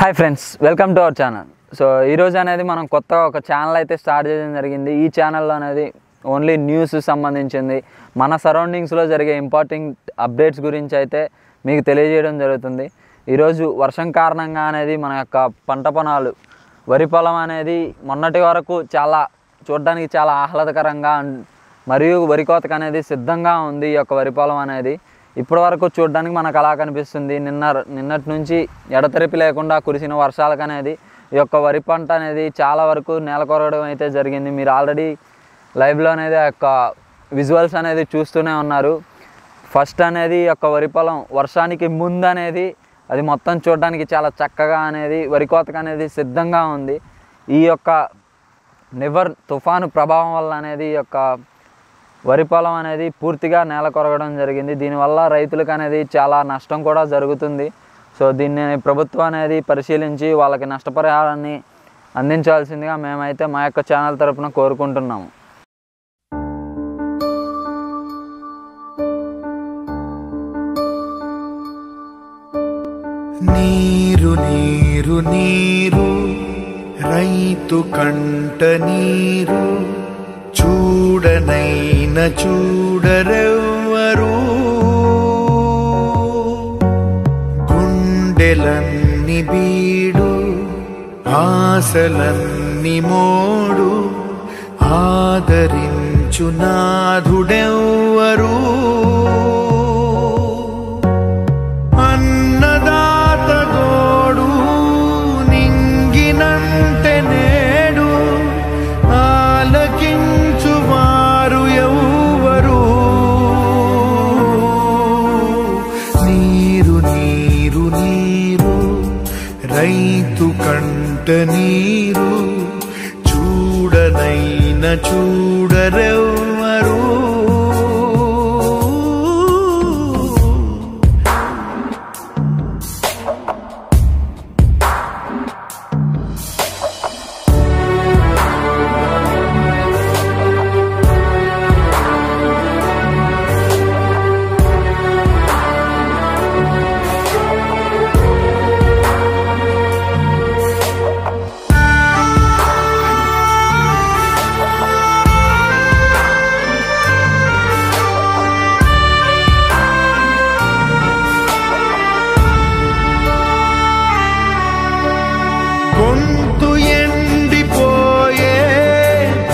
Hi friends, welcome to our channel. So ఈరోజు అనేది మనం కొత్తగా ఒక ఛానల్ అయితే స్టార్ట్ చేయడం జరిగింది. ఈ ఛానల్లో అనేది ఓన్లీ న్యూస్ సంబంధించింది, మన సరౌండింగ్స్లో జరిగే ఇంపార్టెంట్ అప్డేట్స్ గురించి అయితే మీకు తెలియజేయడం జరుగుతుంది. ఈరోజు వర్షం కారణంగా అనేది మన యొక్క పంట పొలాలు, వరి పొలం అనేది మొన్నటి వరకు చూడడానికి చాలా ఆహ్లాదకరంగా మరియు వరి కోతకు అనేది సిద్ధంగా ఉంది. ఈ యొక్క వరి పొలం అనేది ఇప్పటి వరకు చూడడానికి మనకు అలా కనిపిస్తుంది. నిన్నటి నుంచి ఎడతెరిపి లేకుండా కురిసిన వర్షాలకు అనేది ఈ యొక్క వరి పంట అనేది చాలా వరకు నేలకొరగడం అయితే జరిగింది. మీరు ఆల్రెడీ లైవ్లో అనేది ఆ యొక్క విజువల్స్ అనేది చూస్తూనే ఉన్నారు. ఫస్ట్ అనేది ఈ యొక్క వరి పొలం వర్షానికి ముందు అనేది అది మొత్తం చూడడానికి చాలా చక్కగా అనేది వరి కోతకు అనేది సిద్ధంగా ఉంది. ఈ యొక్క నివర్ తుఫాను ప్రభావం వల్ల అనేది ఈ యొక్క వరి పొలం అనేది పూర్తిగా నేల కొరగడం జరిగింది. దీనివల్ల రైతులకు అనేది చాలా నష్టం కూడా జరుగుతుంది. సో దీన్ని ప్రభుత్వం అనేది పరిశీలించి వాళ్ళకి నష్టపరిహారాన్ని అందించాల్సిందిగా మేమైతే మా యొక్క ఛానల్ తరపున కోరుకుంటున్నాము. నీరు నీరు నీరు రైతు కంట నీరు చూడనైన చూడరెవ్వరు, గుండెలన్ని బీడు ఆశలన్ని మోడు, ఆదరించు నాథుడెవ్వరు. అన్నదాత గోడు నింగినంటే నేడు ఆలకించువారు ఎవ్వరు. నీరు నీరు నీరు రైతు కంట నీరు చూడనైన చూడరెవ్వరు. గొంతు ఎండిపోయే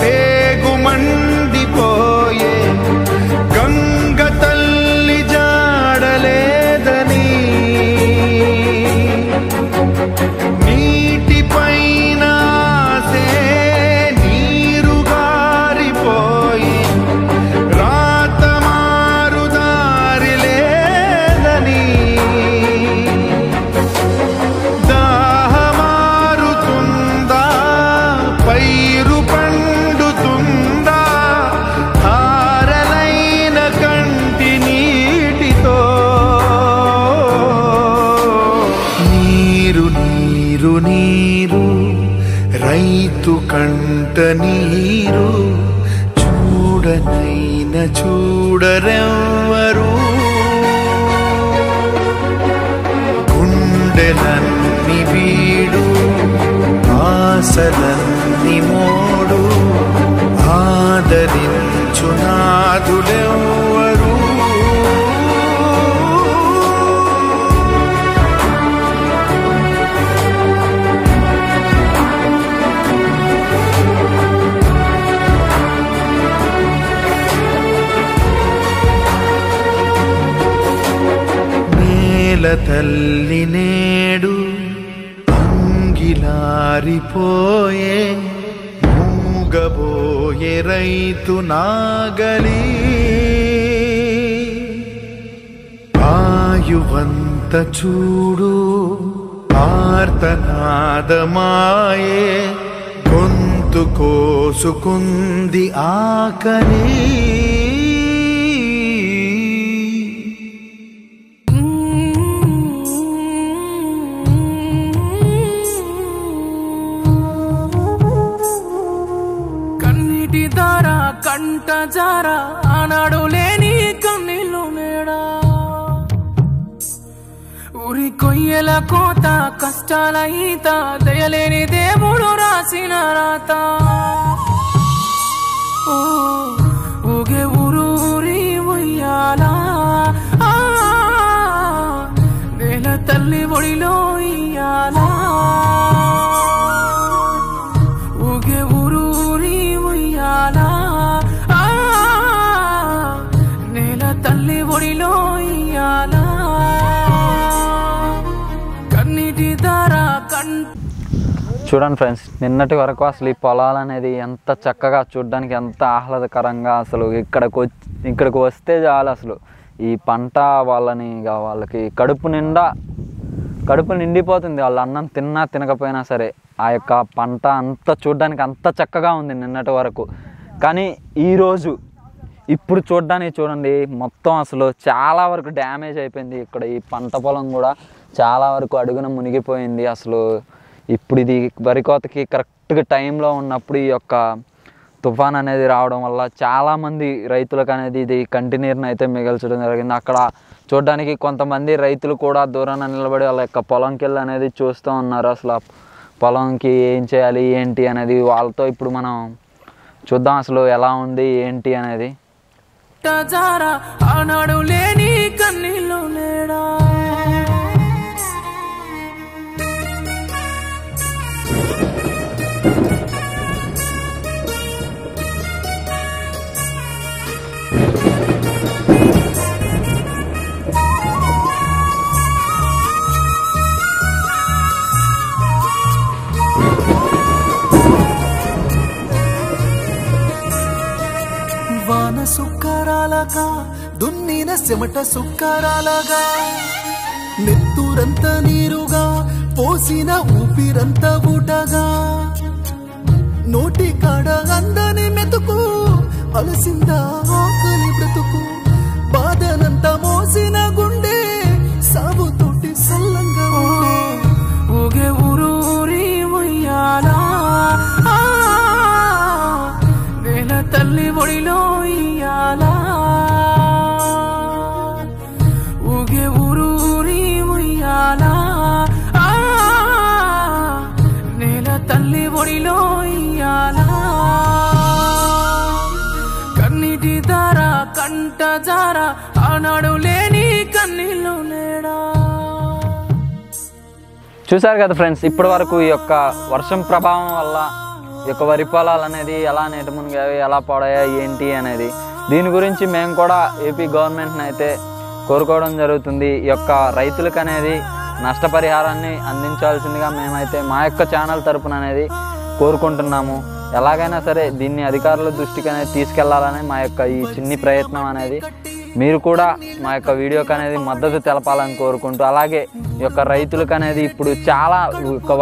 పేగు మండిపోయే గంగ తల్లి జాడలేదని, నీటిపైన ఆసే నీరు గారిపోయి రాత మారుదారి లేదని, పైరు పండుతుందా ధారలైన కంటి నీటితో. నీరు నీరు నీరు రైతు కంట నీరు చూడనైన చూడరెవ్వరు, గుండెలన్ని వీడు ఆశలన్ని మోడు, ఆదరించు నాథుడెవ్వరు. నేల తల్లి నేడు అంగిలారిపోయే మూగబోయే రైతు నాగలి, ఆయువంత చూడు ఆర్తనాదమాయే, గొంతు కోసుకుంది ఆకలి. కంట జారా ఆనాడు లేని కన్నీళ్ళు మేడా, ఊరి కొయ్యల కోత కష్టాల ఈత దయలేని దేవుడు రాసిన రాత ఊగే ఊరు ఊరి ఉయ్యాలా నేల తల్లి ఒడిలో ఇయ్యాలా ఊగే ఊరు ఊరి ఉయ్యాలా నేల తల్లి ఒడిలో ఇయ్యాలా కన్నీటి ధార చూడండి ఫ్రెండ్స్, నిన్నటి వరకు అసలు ఈ పొలాలు అనేది ఎంత చక్కగా చూడడానికి ఎంత ఆహ్లాదకరంగా అసలు ఇక్కడికి వస్తే చాలు అసలు ఈ పంట వాళ్ళకి కడుపు నిండిపోతుంది. వాళ్ళు అన్నం తిన్నా తినకపోయినా సరే ఆ యొక్క పంట అంత చూడడానికి అంత చక్కగా ఉంది నిన్నటి వరకు. కానీ ఇప్పుడు చూడండి మొత్తం అసలు చాలా వరకు డ్యామేజ్ అయిపోయింది. ఇక్కడ ఈ పంట పొలం కూడా చాలా వరకు అడుగున మునిగిపోయింది. అసలు ఇప్పుడు ఇది వరి కోతకి కరెక్ట్గా టైంలో ఉన్నప్పుడు ఈ యొక్క తుఫాన్ అనేది రావడం వల్ల చాలామంది రైతులకు అనేది ఇది కంటినీరుని అయితే మిగల్చడం జరిగింది. అక్కడ చూడడానికి కొంతమంది రైతులు కూడా దూరాన నిలబడి వాళ్ళ యొక్క పొలంకి వెళ్ళి అనేది చూస్తూ ఉన్నారు. అసలు పొలంకి ఏం చేయాలి ఏంటి అనేది వాళ్ళతో ఇప్పుడు మనం చూద్దాం అసలు ఎలా ఉంది ఏంటి అనేది. ఆనాడు లేని కన్నీళ్ళు లేడా వాన సుక్కరాలగా దున్నిన చెమట సుక్కరాలగా నెత్తురంత నీరుగా పోసిన ఊపిరంత ఊటగా నోటి కాడ అందని మెతుకు అలసిందా ఆకలి బ్రతుకు బాధనంత మోసిన గుండె సాగుతోటి సల్లంగా ఉండే ఊగే ఊరు ఊరి ఉయ్యాలా నేల తల్లి ఒడిలో ఇయ్యాలా ఊగే ఊరు ఊరి ఉయ్యాలా నేల తల్లి ఒడిలో ఇయ్యాలా కన్నీటి ధార కంట జార ఆనాడు లేని కన్నీళ్ళు లేడా. చూసారు కదా ఫ్రెండ్స్, ఇప్పటి వరకు ఈ యొక్క వర్షం ప్రభావం వల్ల ఈ యొక్క వరి పొలాలు అనేది ఎలా నీట మునిగాయి, ఎలా పాడాయి ఏంటి అనేది దీని గురించి మేము కూడా ఏపీ గవర్నమెంట్ని అయితే కోరుకోవడం జరుగుతుంది. ఈ యొక్క రైతులకు అనేది నష్టపరిహారాన్ని అందించాల్సిందిగా మేమైతే మా యొక్క ఛానల్ తరపున అనేది కోరుకుంటున్నాము. ఎలాగైనా సరే దీన్ని అధికారుల దృష్టికి అనేది తీసుకెళ్లాలని మా యొక్క ఈ చిన్ని ప్రయత్నం అనేది. మీరు కూడా మా యొక్క వీడియోకి అనేది మద్దతు తెలపాలని కోరుకుంటూ, అలాగే ఈ యొక్క రైతులకు అనేది ఇప్పుడు చాలా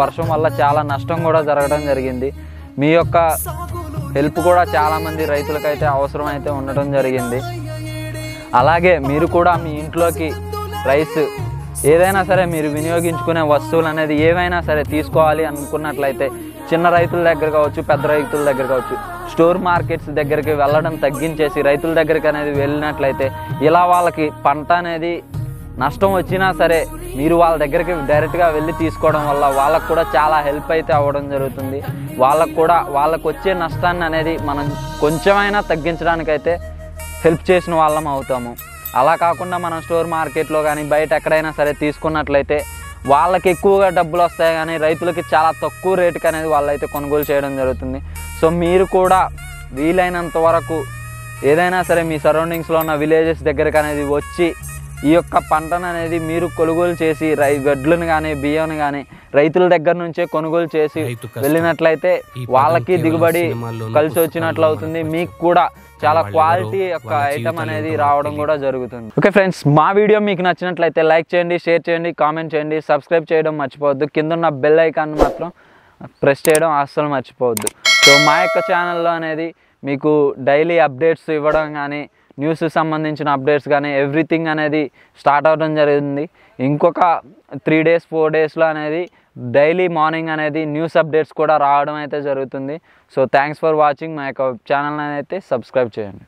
వర్షం వల్ల చాలా నష్టం కూడా జరగడం జరిగింది. మీ యొక్క హెల్ప్ కూడా చాలామంది రైతులకైతే అవసరం అయితే ఉండటం జరిగింది. అలాగే మీరు కూడా మీ ఇంట్లోకి రైస్ ఏదైనా సరే మీరు వినియోగించుకునే వస్తువులు అనేది ఏవైనా సరే తీసుకోవాలి అనుకున్నట్లయితే చిన్న రైతుల దగ్గర కావచ్చు, పెద్ద రైతుల దగ్గర కావచ్చు, స్టోర్ మార్కెట్స్ దగ్గరికి వెళ్ళడం తగ్గించేసి రైతుల దగ్గరికి అనేది వెళ్ళినట్లయితే ఇలా వాళ్ళకి పంట అనేది నష్టం వచ్చినా సరే మీరు వాళ్ళ దగ్గరికి డైరెక్ట్గా వెళ్ళి తీసుకోవడం వల్ల వాళ్ళకు కూడా చాలా హెల్ప్ అయితే అవ్వడం జరుగుతుంది. వాళ్ళకు వచ్చే నష్టాన్ని అనేది మనం కొంచెమైనా తగ్గించడానికైతే హెల్ప్ చేసిన వాళ్ళం అవుతాము. అలా కాకుండా మనం స్టోర్ మార్కెట్లో కానీ బయట ఎక్కడైనా సరే తీసుకున్నట్లయితే వాళ్ళకి ఎక్కువగా డబ్బులు వస్తాయి కానీ రైతులకి చాలా తక్కువ రేటుకి అనేది వాళ్ళైతే కొనుగోలు చేయడం జరుగుతుంది. సో మీరు కూడా వీలైనంత వరకు ఏదైనా సరే మీ సరౌండింగ్స్లో ఉన్న విలేజెస్ దగ్గరికి అనేది వచ్చి ఈ యొక్క పంటను అనేది మీరు కొనుగోలు చేసి గడ్లను కానీ బియ్యం కానీ రైతుల దగ్గర నుంచే కొనుగోలు చేసి వెళ్ళినట్లయితే వాళ్ళకి దిగుబడి కలిసి వచ్చినట్లు అవుతుంది. మీకు కూడా చాలా క్వాలిటీ యొక్క ఐటమ్ అనేది రావడం కూడా జరుగుతుంది. ఓకే ఫ్రెండ్స్, మా వీడియో మీకు నచ్చినట్లయితే లైక్ చేయండి, షేర్ చేయండి, కామెంట్ చేయండి, సబ్స్క్రైబ్ చేయడం మర్చిపోవద్దు. కింద ఉన్న బెల్ ఐకాన్ మాత్రం ప్రెస్ చేయడం అస్సలు మర్చిపోవద్దు. సో మా యొక్క ఛానల్లో అనేది మీకు డైలీ అప్డేట్స్ ఇవ్వడం కానీ న్యూస్ సంబంధించిన అప్డేట్స్ కానీ ఎవ్రీథింగ్ అనేది స్టార్ట్ అవ్వడం జరిగింది. ఇంకొక 3 days 4 daysలో అనేది డైలీ మార్నింగ్ అనేది న్యూస్ అప్డేట్స్ కూడా రావడం అయితే జరుగుతుంది. So thanks for watching. మా యొక్క ఛానల్ అయితే సబ్స్క్రైబ్ చేయండి.